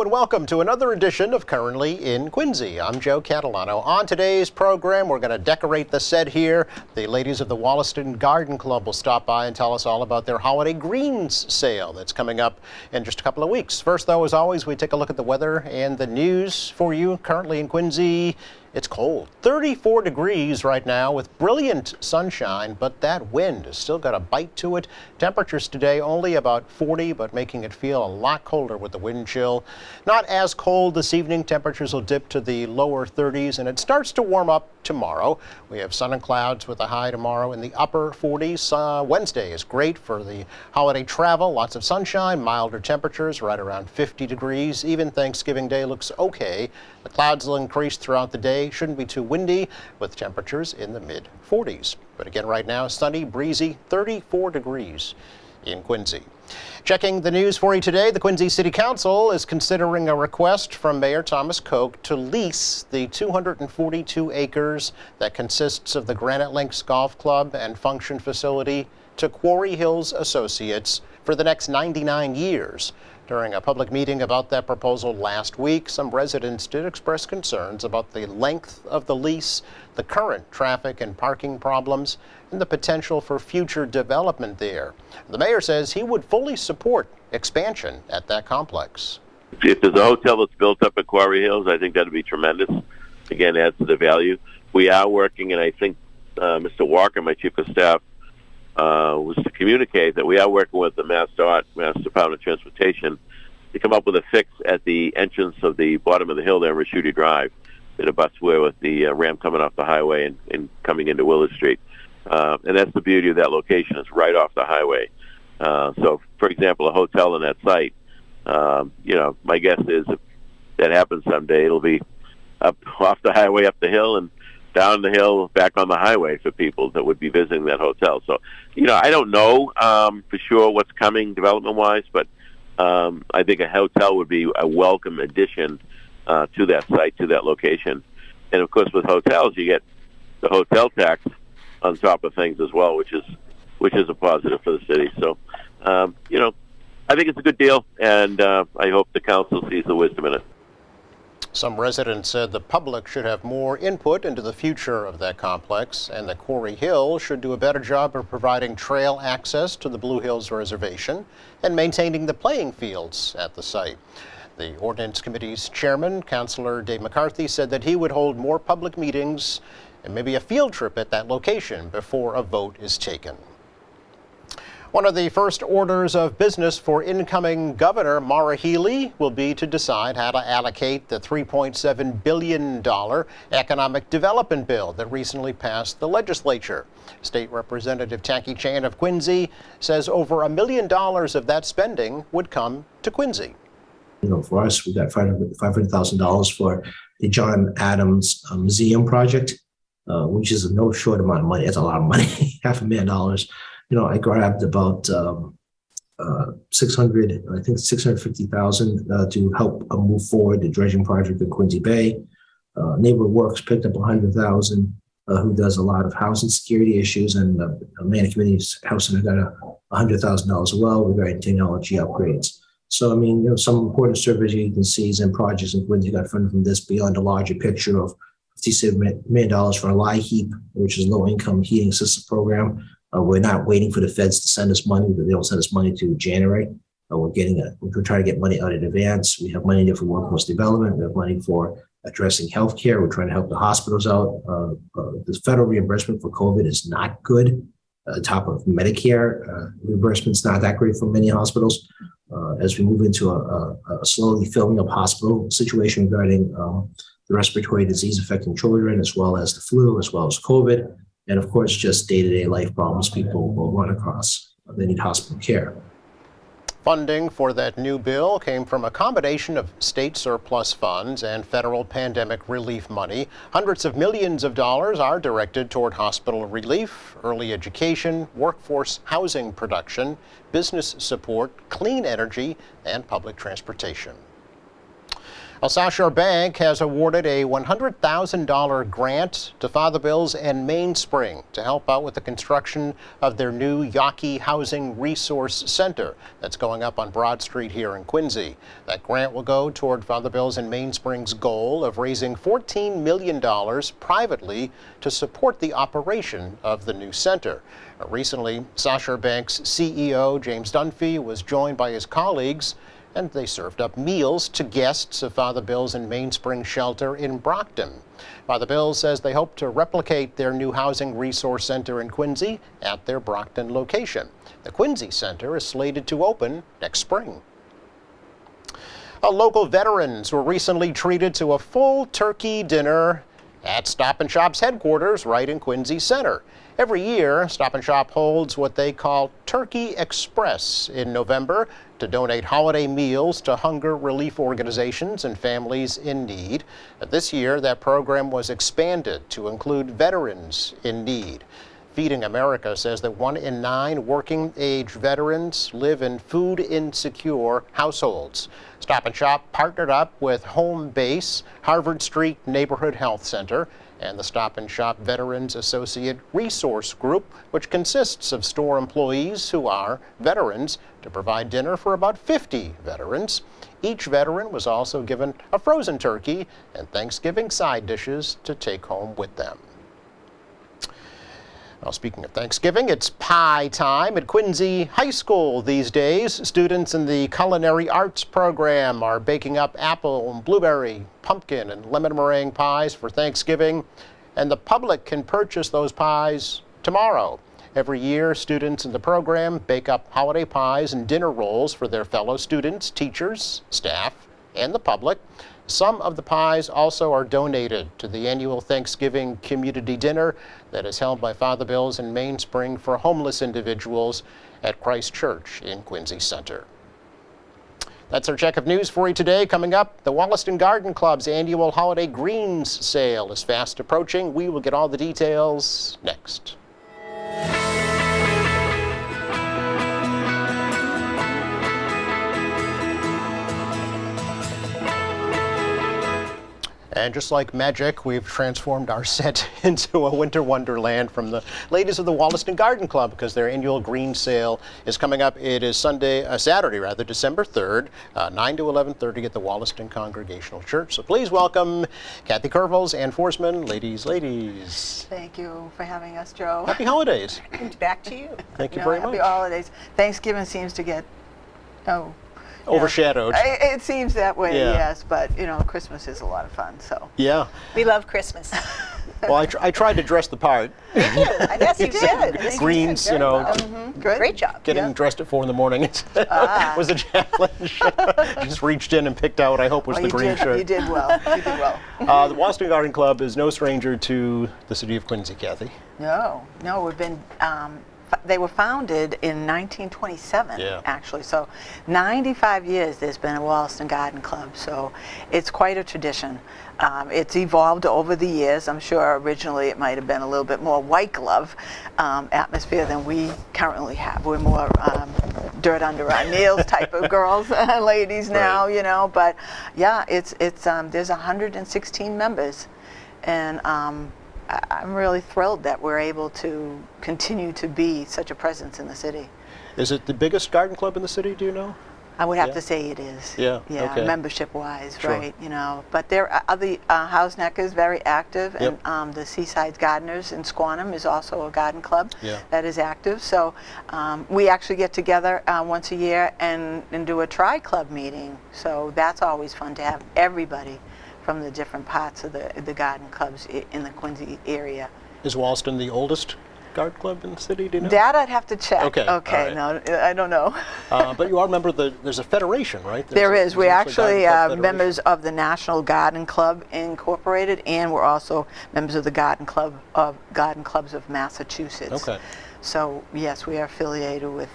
Hello and welcome to another edition of Currently in Quincy. I'm Joe Catalano. On today's program, we're going to decorate the set here. The ladies of the Wollaston Garden Club will stop by and tell us all about their holiday greens sale that's coming up in just a couple of weeks. First, though, as always, we take a look at the weather and the news for you. Currently in Quincy, it's cold. 34 degrees right now with brilliant sunshine, but that wind has still got a bite to it. Temperatures today only about 40, but making it feel a lot colder with the wind chill. Not as cold this evening. Temperatures will dip to the lower 30s, and it starts to warm up tomorrow. We have sun and clouds with a high tomorrow in the upper 40s. Wednesday is great for the holiday travel. Lots of sunshine, milder temperatures right around 50 degrees. Even Thanksgiving Day looks okay. The clouds will increase throughout the day. Shouldn't be too windy with temperatures in the mid 40s. But again, right now, sunny, breezy, 34 degrees in Quincy. Checking the news for you today, the Quincy City Council is considering a request from Mayor Thomas Koch to lease the 242 acres that consists of the Granite Links Golf Club and Function Facility to Quarry Hills Associates for the next 99 years. During a public meeting about that proposal last week, some residents did express concerns about the length of the lease, the current traffic and parking problems, and the potential for future development there. The mayor says he would fully support expansion at that complex. If there's a hotel that's built up at Quarry Hills, I think that would be tremendous. Again, adds to the value. We are working, and I think Mr. Walker, my chief of staff, was to communicate that we are working with the Mass Department of Transportation, to come up with a fix at the entrance of the bottom of the hill there in Raschuti Drive, in a busway with the ramp coming off the highway and coming into Willard Street. And that's the beauty of that location. It's right off the highway. So, for example, a hotel on that site, my guess is if that happens someday, it'll be up off the highway, up the hill, and down the hill, back on the highway for people that would be visiting that hotel. So, I don't know for sure what's coming development-wise, but I think a hotel would be a welcome addition to that site, to that location. And, of course, with hotels, you get the hotel tax on top of things as well, which is a positive for the city. So, I think it's a good deal, and I hope the council sees the wisdom in it. Some residents said the public should have more input into the future of that complex, and that Quarry Hill should do a better job of providing trail access to the Blue Hills Reservation and maintaining the playing fields at the site. The Ordinance Committee's chairman, Councilor Dave McCarthy, said that he would hold more public meetings and maybe a field trip at that location before a vote is taken. One of the first orders of business for incoming Governor Maura Healey will be to decide how to allocate the $3.7 billion economic development bill that recently passed the legislature. State Representative Tacky Chan of Quincy says over $1 million of that spending would come to Quincy. For us, we got $500,000 for the John Adams Museum project, which is a no short amount of money. It's a lot of money, $500,000. I grabbed about $650,000 to help move forward the dredging project in Quincy Bay. Neighborhood Works picked up $100,000, who does a lot of housing security issues, and Manor Community's housing got $100,000 as well regarding technology upgrades. So, some important service agencies and projects in Quincy got funded from this beyond a larger picture of $57 million for a LIHEAP, which is low-income heating system program. We're not waiting for the feds to send us money, but they don't send us money to generate. We're trying to get money out in advance. We have money there for workforce development. We have money for addressing healthcare. We're trying to help the hospitals out. The federal reimbursement for COVID is not good. Top of Medicare reimbursement's not that great for many hospitals. As we move into a slowly filling up hospital situation regarding the respiratory disease affecting children, as well as the flu, as well as COVID. And of course, just day-to-day life problems people will run across. They need hospital care. Funding for that new bill came from a combination of state surplus funds and federal pandemic relief money. Hundreds of millions of dollars are directed toward hospital relief, early education, workforce housing production, business support, clean energy, and public transportation. Well, South Shore Bank has awarded a $100,000 grant to Father Bill's and Mainspring to help out with the construction of their new Yawkey Housing Resource Center that's going up on Broad Street here in Quincy. That grant will go toward Father Bill's and Mainspring's goal of raising $14 million privately to support the operation of the new center. Recently, South Shore Bank's CEO, James Dunphy, was joined by his colleagues, and they served up meals to guests of Father Bill's and Mainspring Shelter in Brockton. Father Bill's says they hope to replicate their new housing resource center in Quincy at their Brockton location. The Quincy Center is slated to open next spring. Local veterans were recently treated to a full turkey dinner at Stop and Shop's headquarters right in Quincy Center. Every year, Stop and Shop holds what they call Turkey Express in November to donate holiday meals to hunger relief organizations and families in need. This year, that program was expanded to include veterans in need. Feeding America says that 1 in 9 working-age veterans live in food-insecure households. Stop and Shop partnered up with Home Base, Harvard Street Neighborhood Health Center, and the Stop and Shop Veterans Associate Resource Group, which consists of store employees who are veterans, to provide dinner for about 50 veterans. Each veteran was also given a frozen turkey and Thanksgiving side dishes to take home with them. Well, speaking of Thanksgiving, it's pie time at Quincy High School these days. Students in the culinary arts program are baking up apple and blueberry, pumpkin, and lemon meringue pies for Thanksgiving, and the public can purchase those pies tomorrow. Every year, students in the program bake up holiday pies and dinner rolls for their fellow students, teachers, staff, and the public. Some of the pies also are donated to the annual Thanksgiving community dinner that is held by Father Bill's and Mainspring for homeless individuals at Christ Church in Quincy Center. That's our check of news for you today. Coming up, the Wollaston Garden Club's annual Holiday Greens sale is fast approaching. We will get all the details next. And just like magic, we've transformed our set into a winter wonderland from the ladies of the Wollaston Garden Club, because their annual green sale is coming up. It is Saturday, December 3rd, 9 to 11:30 at the Wollaston Congregational Church. So please welcome Kathy Curvels, Ann Forsman. Ladies. Thank you for having us, Joe. Happy holidays. Back to you. Thank you very much. Happy holidays. Thanksgiving seems to get, overshadowed. It seems that way, Yeah. yes, but Christmas is a lot of fun, so. Yeah. We love Christmas. Well, I tried to dress the part. Yes, you did. did. I think Greens, Very well. Good. Great job. Getting Yeah. dressed at 4 in the morning was a challenge. Just reached in and picked out what I hope was Well, the you green did, shirt. You did well. You did well. The Wollaston Garden Club is no stranger to the city of Quincy, Kathy. No, we've been, they were founded in 1927, Yeah. actually. So 95 years there's been a Wollaston Garden Club. So it's quite a tradition. It's evolved over the years. I'm sure originally it might have been a little bit more white glove atmosphere than we currently have. We're more dirt under our nails type of girls, ladies now, Right. But yeah, it's there's 116 members, and I'm really thrilled that we're able to continue to be such a presence in the city. Is it the biggest garden club in the city, do you know? I would have Yeah. to say it is. Yeah, Yeah, okay. membership-wise, Sure. right? But there are other Hausneck is very active, Yep. and the Seaside Gardeners in Squantum is also a garden club Yeah. that is active. So we actually get together once a year and do a tri-club meeting. So that's always fun to have everybody from the different parts of the garden clubs in the Quincy area. Is Wollaston the oldest garden club in the city, do you know? That I'd have to check. Okay, all right. No, I don't know. But you are a member of there's a federation, right? There is. We're actually Garden Club members of the National Garden Club Incorporated, and we're also members of the Garden Clubs of Massachusetts. Okay. So yes, we are affiliated with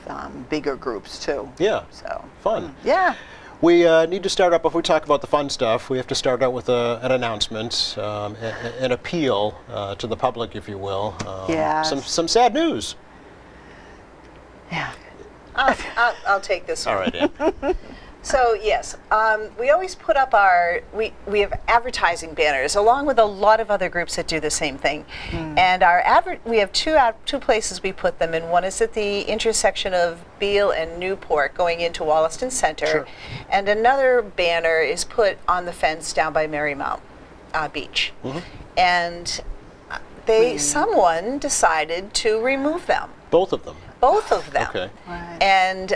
bigger groups too. Yeah. So Fun. yeah. We need to start out, before we talk about the fun stuff, we have to start out with an announcement, an appeal to the public, if you will. Yes. Some sad news. Yeah. I'll take this one. All right, Ann. So yes, we always put up we have advertising banners along with a lot of other groups that do the same thing. And we have two places we put them in. One is at the intersection of Beale and Newport going into Wollaston Center. Sure. And another banner is put on the fence down by Marymount Beach. And someone decided to remove them. Both of them. Both of them. Okay. Right. And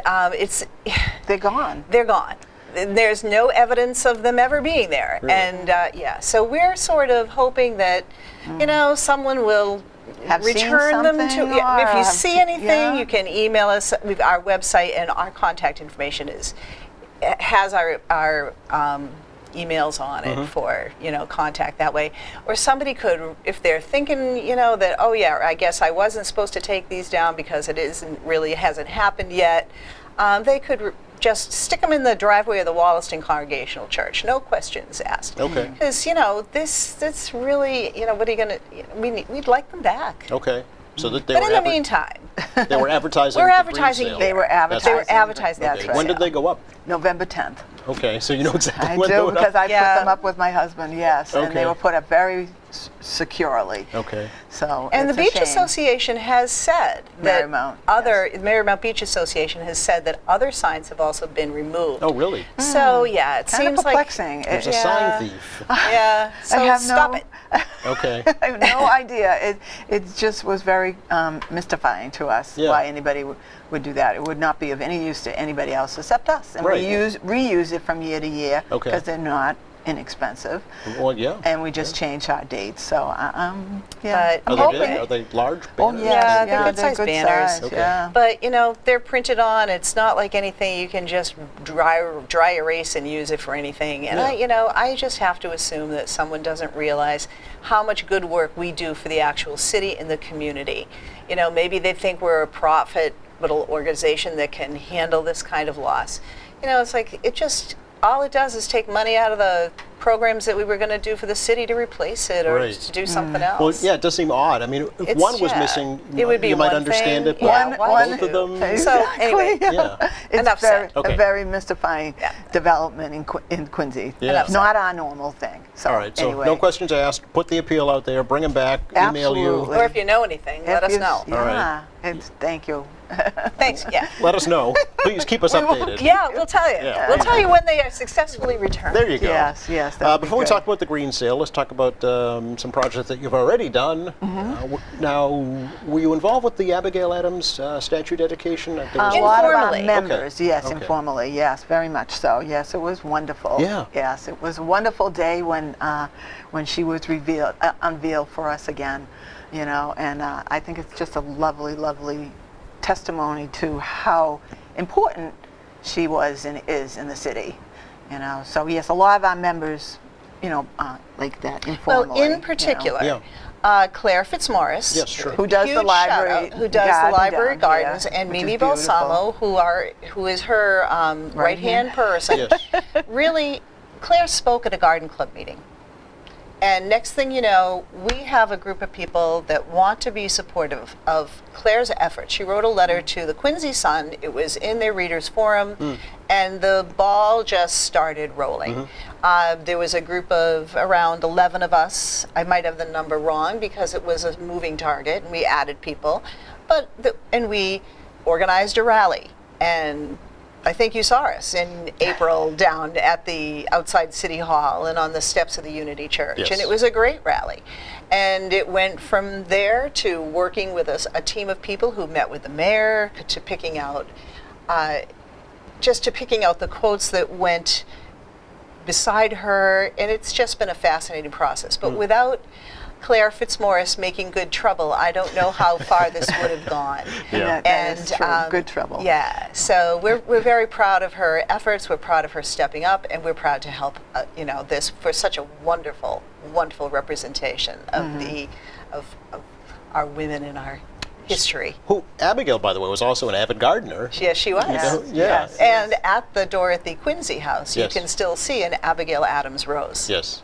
They're gone. they're gone. There's no evidence of them ever being there. Really? And so we're sort of hoping that, someone will Have seen return them to. something Yeah, if or you have see se- anything, yeah. you can email us. Our website and our contact information has our emails on it for contact that way. Or somebody could, if they're thinking that, oh yeah, I guess I wasn't supposed to take these down because it hasn't happened yet, they could just stick them in the driveway of the Wollaston Congregational Church, no questions asked. Okay. Because this really, what are you gonna? We'd like them back. Okay. So that they But were in the meantime, they were advertising. we're the advertising. green sale. They were They were advertising. advertising. That's Okay. right. When did they go up? November 10th. Okay, so you know exactly I when they do went because up. I Yeah. put them up with my husband, yes. And Okay. they were put up very securely. Okay. So And the it's a Beach shame. Association has said that Marymount, Marymount Beach Association has said that other signs have also been removed. Oh, really? So yeah, it Kind seems of perplexing. There's a Yeah. sign thief. yeah. So I have stop no, it. Okay. I have no idea. It just was very mystifying to us Yeah. why anybody would do that. It would not be of any use to anybody else except us. And Right. we reuse it from year to year Okay. because they're not inexpensive. Well, yeah. And we just change our dates. So, yeah. But- Are I'm they hoping. big? Are they large Oh, banners? Yeah, yes, they're good-sized good banners. size, Okay. yeah. But they're printed on. It's not like anything you can just dry erase and use it for anything. And I just have to assume that someone doesn't realize how much good work we do for the actual city and the community. Maybe they think we're a profit little organization that can handle this kind of loss. It's like all it does is take money out of the programs that we were going to do for the city to replace it or Right. to do something else. Well, yeah, it does seem odd. I mean, if It's- one was yeah. missing, It would be you might one understand thing. it, but Yeah, why both of them. So, anyway. Yeah. It's Enough very, said. Okay. a very mystifying Yeah. development in Quincy. Yeah. Enough It's not our normal thing. So All right, so anyway. no questions asked. Put the appeal out there. Bring them back. Email you. Absolutely. Or if you know anything, let us know. All right. Yeah, thank you. Thanks. Yeah. Let us know. Please keep us updated. Yeah, we'll tell you. Yeah. We'll tell you when they are successfully returned. There you go. Yes, that would be Before we good. talk about the green sale, let's talk about some projects that you've already done. Now, were you involved with the Abigail Adams statue dedication? There was A lot of our Informally. members, yes, Okay. informally, yes, very much so. Yes, it was wonderful. Yeah. Yes, it was a wonderful day when she was unveiled for us again, and I think it's just a lovely, lovely testimony to how important she was and is in the city. So yes, a lot of our members, like that informally. Well, in particular, Yeah. Claire Fitzmaurice, Yes, sure. Who does the huge library shout-out, who does the garden library down gardens, here, and which is Mimi beautiful. Balsamo, who is her right-hand person. Yes. Really, Claire spoke at a garden club meeting. And next thing you know, we have a group of people that want to be supportive of Claire's efforts. She wrote a letter to the Quincy Sun. It was in their readers forum, and the ball just started rolling. There was a group of around 11 of us. I might have the number wrong because it was a moving target, and we added people. And we organized a rally, and I think you saw us in April down at the outside City Hall and on the steps of the Unity Church. Yes. And it was a great rally. And it went from there to working with a team of people who met with the mayor, to picking out the quotes that went beside her. And it's just been a fascinating process. But without Claire Fitzmaurice making good trouble, I don't know how far this would have gone. Yeah. That is true. Good trouble. Yeah, so we're very proud of her efforts. We're proud of her stepping up, and we're proud to help this for such a wonderful, wonderful representation of of our women in our history. Who, Abigail, by the way, was also an avid gardener. Yes, she was. know, yeah. Yes. And at the Dorothy Quincy house, Yes. you can still see an Abigail Adams rose. Yes.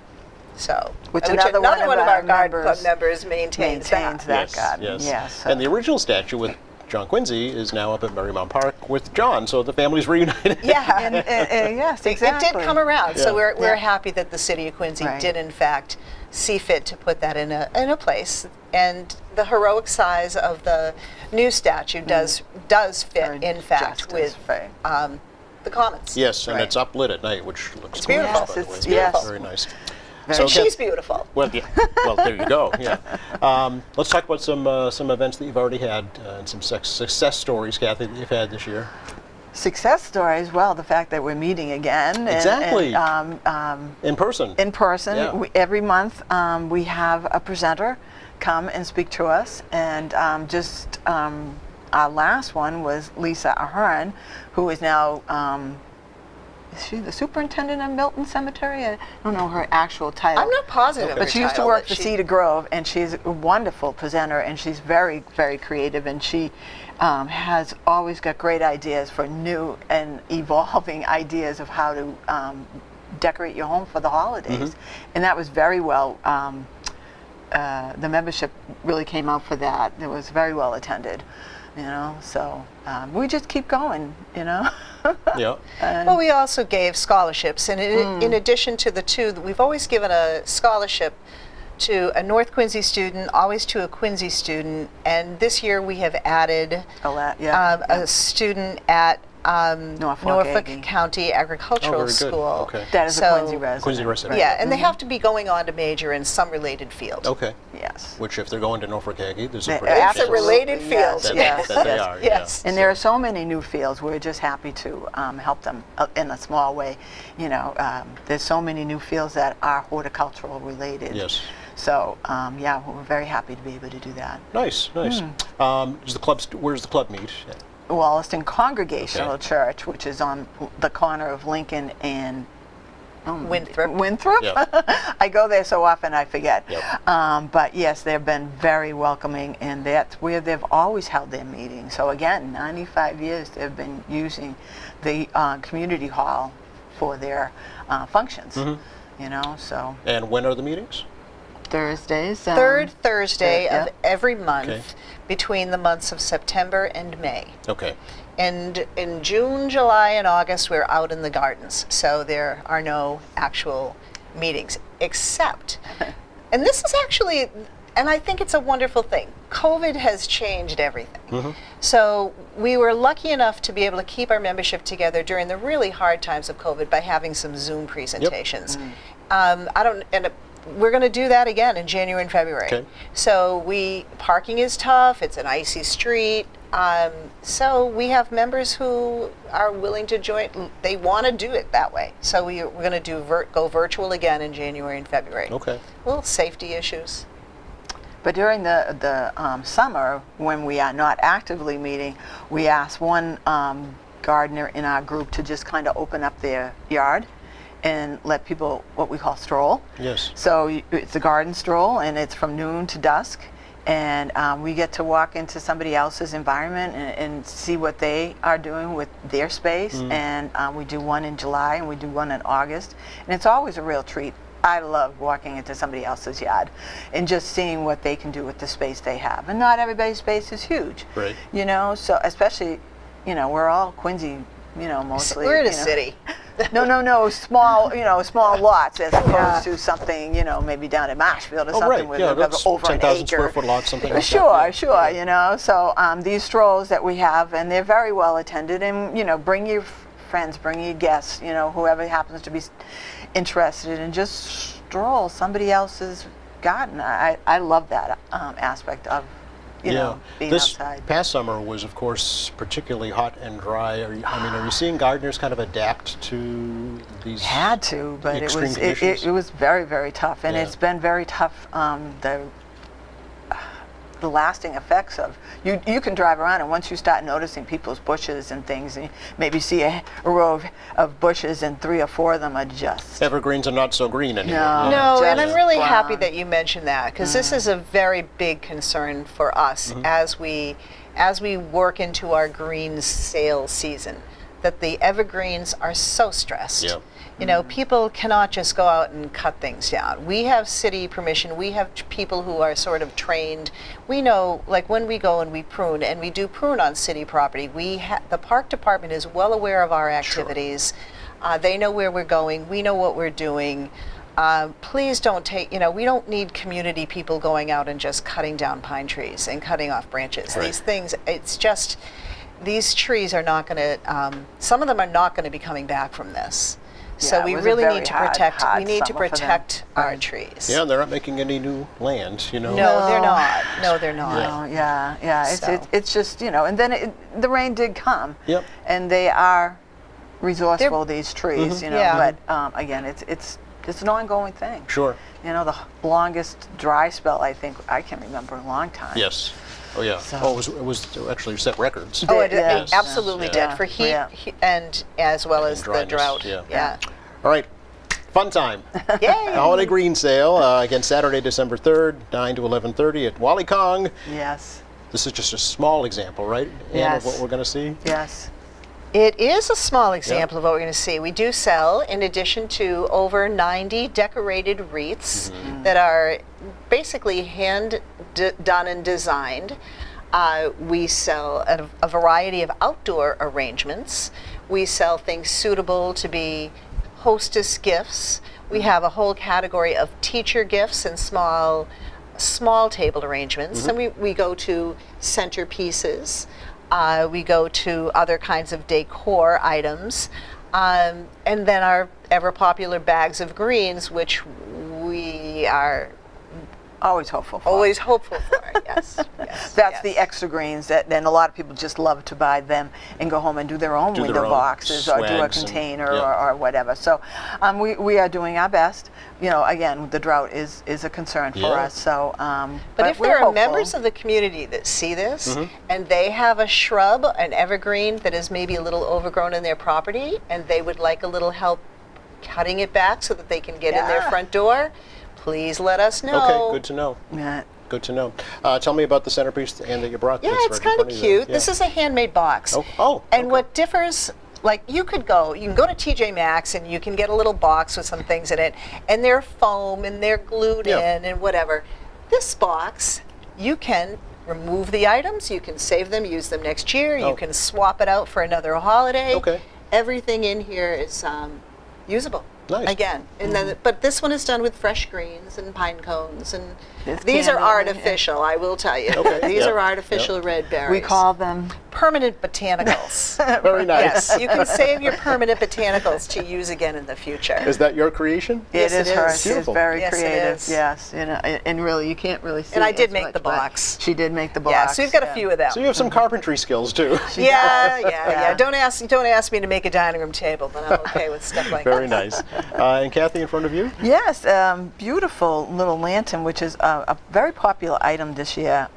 So, Which another one of our our garden club members members maintains that. that garden. yes. Yes. And the original statue with John Quincy is now up at Marymount Park with John, so the family's reunited. Yeah. And yes, exactly. It did come around, so Yeah. we're happy that the city of Quincy Right. did in fact see fit to put that in a place. And the heroic size of the new statue does fit, Or in fact, justice, with right. the Commons. Yes, and Right. it's uplit at night, which looks It's beautiful. gorgeous, by the way. Yes, it's- yes. Very nice. And So, she's beautiful. Well, yeah. Well, there you go. Yeah. Let's talk about some events that you've already had and some success stories, Kathy, that you've had this year. Success stories, well, the fact that we're meeting again. And, Exactly. In person. in person. Yeah. Every month we have a presenter come and speak to us. And our last one was Lisa Ahern, who is now, is she the superintendent of Milton Cemetery? I don't know her actual title. I'm not positive of her But she used to title, work but for she- Cedar Grove, and she's a wonderful presenter, and she's very, very creative, and she has always got great ideas for new and evolving ideas of how to decorate your home for the holidays. And that was very well, the membership really came out for that. It was very well attended, so we just keep going, Yeah. Well, we also gave scholarships, and in addition to the two, we've always given a scholarship to a North Quincy student, always to a Quincy student, and this year we have added a student at Norfolk Aggie. County Agricultural Oh, very good. School. Okay. That is a So- Quincy resident. Quincy resident. Yeah, and they have to be going on to major in some related field. Okay. Yes. Which, if they're going to Norfolk Aggie, there's a They- pretty It's a chance absolutely, related yes, field. that, that they are. Yes. Yeah. And there are so many new fields. We're just happy to help them in a small way. There's so many new fields that are horticultural related. Yes. So we're very happy to be able to do that. Nice, nice. Where's the club meet? Wollaston Congregational Okay. Church, which is on the corner of Lincoln and Winthrop. Winthrop? Yep. I go there so often I forget. Yep. But yes, they've been very welcoming, and that's where they've always held their meetings. So again, 95 years they've been using the community hall for their functions. So And when are the meetings? Thursdays. Third Thursday yeah. of every month Okay. between the months of September and May. Okay. And in June, July, and August, we're out in the gardens. So there are no actual meetings, except, and this is actually, and I think it's a wonderful thing, COVID has changed everything. So we were lucky enough to be able to keep our membership together during the really hard times of COVID by having some Zoom presentations. We're going to do that again in January and February. Okay. So parking is tough. It's an icy street. So we have members who are willing to join. They want to do it that way. So we're going to go virtual again in January and February. Okay. Little safety issues. But during the summer, when we are not actively meeting, we ask one gardener in our group to just kind of open up their yard and let people, what we call stroll. Yes. So it's a garden stroll, and it's from noon to dusk. And we get to walk into somebody else's environment and see what they are doing with their space. And we do one in July, and we do one in August. And it's always a real treat. I love walking into somebody else's yard and just seeing what they can do with the space they have. And not everybody's space is huge. Right. So especially, we're all Quincy, mostly. We're in a city. No, small, small lots as opposed to something, maybe down in Marshfield or Oh, something right. where Yeah, they've got that's over an 10,000 acre. square foot lots, something like that. Sure, Yeah. So these strolls that we have, and they're very well attended, and, bring your friends, bring your guests, whoever happens to be interested, and just stroll somebody else's garden. I love that aspect of, being this outside. past summer was, of course, particularly hot and dry. Are you seeing gardeners kind of adapt to these? Had to, but extreme it conditions? was very, very tough, and Yeah. it's been very tough. The lasting effects of you can drive around, and once you start noticing people's bushes and things, and you maybe see a row of bushes, and 3 or 4 of them are just Evergreens are not so green anymore. No. No, and just I'm really brown. happy that you mentioned that, because this is a very big concern for us as we work into our green sales season. that the evergreens are so stressed. Yeah. You know, people cannot just go out and cut things down. We have city permission. We have people who are sort of trained. We know, like when we go and we prune, and we do prune on city property, the park department is well aware of our activities. They know where we're going. We know what we're doing. Please don't take, we don't need community people going out and just cutting down pine trees and cutting off branches. Right. These things, it's just, these trees are not going to, some of them are not going to be coming back from this. So Yeah, it we was a really very need to hard protect, summer protect for them. our trees. Yeah, and they're not making any new land, you know. No, they're not. No, they're not. No, yeah. So. It's just, and then the rain did come. Yep. And they are resourceful, these trees, Yeah. but again, it's an ongoing thing. Sure. The longest dry spell I think I can remember in a long time. Yes. Oh, yeah. So- Oh, it was actually set records. Oh, it Yes. absolutely Yeah. did for heat Yeah. and as well as the dryness, drought. yeah. All right. Fun time. Yay! Holiday Green Sale, again, Saturday, December 3rd, 9 to 11:30 at Wally Kong. Yes. This is just a small example, right, Ann, Yes. of what we're going to see? Yes. It is a small example of what we're going to see. We do sell, in addition to over 90 decorated wreaths that are basically hand done and designed. We sell a variety of outdoor arrangements. We sell things suitable to be hostess gifts. We have a whole category of teacher gifts and small table arrangements. And we go to centerpieces. We go to other kinds of decor items. And then our ever popular bags of greens, which we are Always hopeful for. always hopeful for. Yes. Yes. That's yes. the extra greens that then a lot of people just love to buy them and go home and do their own Do their window own boxes or do a swags and- container yeah. or whatever. So we are doing our best. Again, the drought is a concern for Yeah. us. So, But if we're there are hopeful. members of the community that see this and they have a shrub, an evergreen that is maybe a little overgrown in their property and they would like a little help cutting it back so that they can get in their Yeah. front door, please let us know. Okay, good to know. Yeah. Good to know. Tell me about the centerpiece and that you brought. Yeah, that's it's right in kind of front you cute. there. This Yeah. is a handmade box. Oh, And okay. what differs, like you can go to TJ Maxx and you can get a little box with some things in it, and they're foam and they're glued Yeah. in and whatever. This box, you can remove the items, you can save them, use them next year, Oh. you can swap it out for another holiday. Okay. Everything in here is usable. Nice. Again, and then, but this one is done with fresh greens and pine cones, and This these are candle, artificial. I will tell you, Okay, these yeah, are artificial red berries. We call them permanent botanicals. Very nice. Yes, you can save your permanent botanicals to use again in the future. Is that your creation? Yes, it is it hers. is. She's Beautiful. very Yes, it creative. is. Yes, and really, you can't really see. And I it did as make much, the but box. She did make the box. Yeah, so we've got a yeah. few of them. So you have some carpentry skills too. Yeah. Don't ask me to make a dining room table, but I'm okay with stuff like Very that. nice. And Kathy, in front of you? Yes, beautiful little lantern, which is a very popular item this year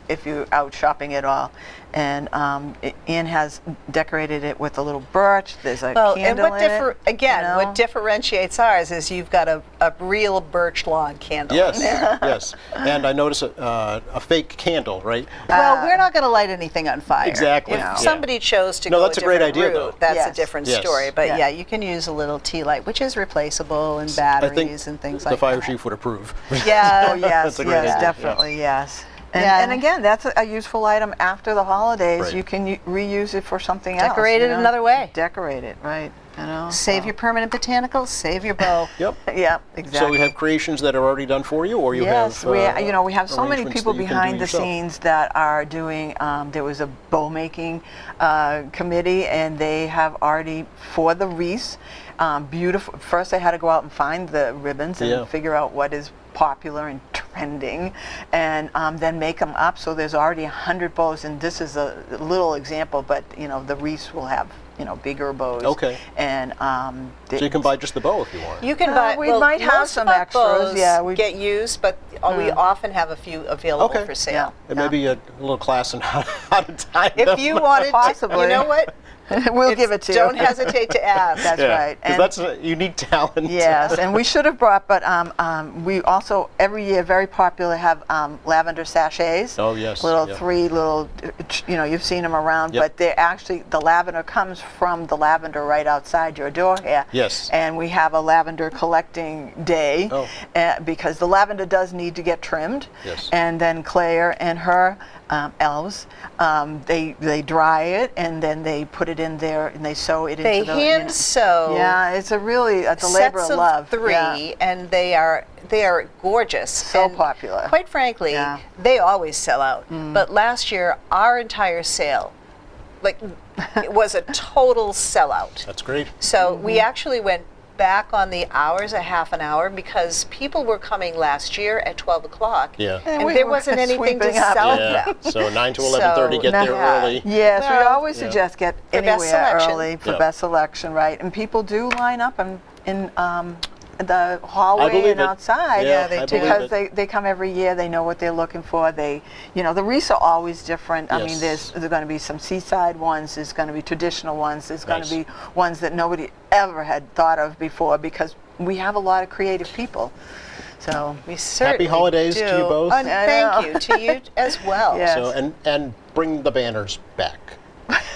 if you're out shopping at all. And Anne has decorated it with a little birch. There's a Well, and candle what in it. what differentiates ours is you've got a real birch log candle Yes, in there. yes. And I notice a fake candle, right? Well, we're not going to light anything on fire. Exactly, If yeah. somebody chose to No, go that's a a great different idea, route, though. that's Yes. a different Yes. story. But Yeah. yeah, you can use a little tea light, which is replaceable, and I think batteries and things the like fire that. chief would approve. Yeah. Oh, yes, That's a great idea, definitely, yes. And, Yeah. and again, that's a useful item after the holidays. Right. You can reuse it for something else. Decorate it another way. Decorate it, right. Save your permanent botanicals, save your bow. Yep. Yeah, exactly. So we have creations that are already done for you, or you Yes, have. we have so many arrangements people that you can do behind the yourself. scenes that are doing. There was a bow making committee, and they have already for the wreaths. Beautiful. First, they had to go out and find the ribbons and Yeah. figure out what is popular and trending, and then make them up. So there's already 100 bows, and this is a little example, but the wreaths will have bigger bows. Okay. And So you can buy just the bow if you want. You can buy. we well, might have most some of our extras, bows yeah, we- get used, but we often have a few available Okay. for sale. It may be a little class in how to tie If them. you wanted, Possibly. you know what? We'll give it to you. Don't hesitate to ask. That's right. Because that's a unique talent. Yes, and we should have brought, but we also every year very popular have lavender sachets. Oh, yes, Little yeah. 3 little, you've seen them around, Yep. but they're actually the lavender comes from the lavender right outside your door here. Yes. And we have a lavender collecting day Oh. because the lavender does need to get trimmed. Yes. And then Claire and her elves, they dry it and then they put it in there and they sew it They into the hand sew. Yeah, it's a labor Sets of love. 3, Yeah. and they are gorgeous. So And popular. Quite frankly, Yeah. they always sell out. But last year, our entire sale, it was a total sellout. That's great. So we actually went back on the hours, a half an hour, because people were coming last year at 12 o'clock. Yeah. And we there were wasn't anything to sweeping up. sell Yeah. them. So 9 to 11:30, get there Yeah. early. Yes, we Well, always Yeah. suggest get For best anywhere selection. early for Yeah. best selection, right? And people do line up in the hallway believe and it. outside. Yeah, they do. Because believe they come every year. They know what they're looking for. The wreaths are always different. I mean, Yes. there's going to be some seaside ones. There's going to be traditional ones. There's going Nice. to be ones that nobody ever had thought of before because we have a lot of creative people. So We certainly holidays to do. you both. And I thank know. you to you as well. Yeah. So and bring the banners back.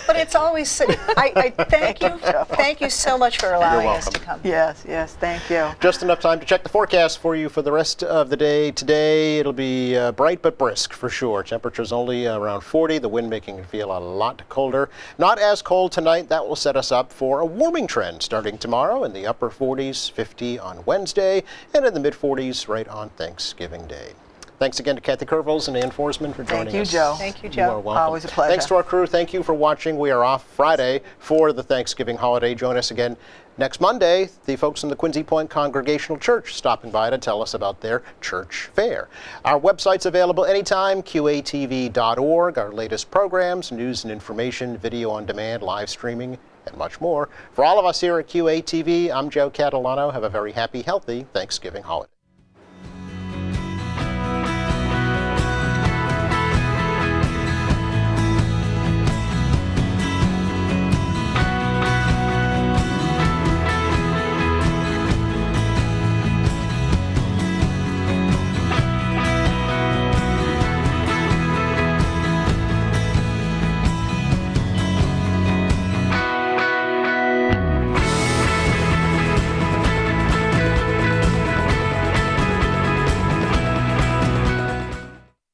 But it's always, I thank you so much for allowing us to welcome. come. yes, thank you. Just enough time to check the forecast for you for the rest of the day. Today it'll be bright but brisk for sure. Temperatures only around 40. The wind making it feel a lot colder. Not as cold tonight. That will set us up for a warming trend starting tomorrow in the upper 40s, 50 on Wednesday, and in the mid 40s right on Thanksgiving Day. Thanks again to Kathy Kurvels and Ann Forsman for joining us. Thank you, Joe. Thank you, You Joe. are welcome. Always a pleasure. Thanks to our crew. Thank you for watching. We are off Friday for the Thanksgiving holiday. Join us again next Monday. The folks in the Quincy Point Congregational Church stopping by to tell us about their church fair. Our website's available anytime, qatv.org. Our latest programs, news and information, video on demand, live streaming, and much more. For all of us here at QATV, I'm Joe Catalano. Have a very happy, healthy Thanksgiving holiday.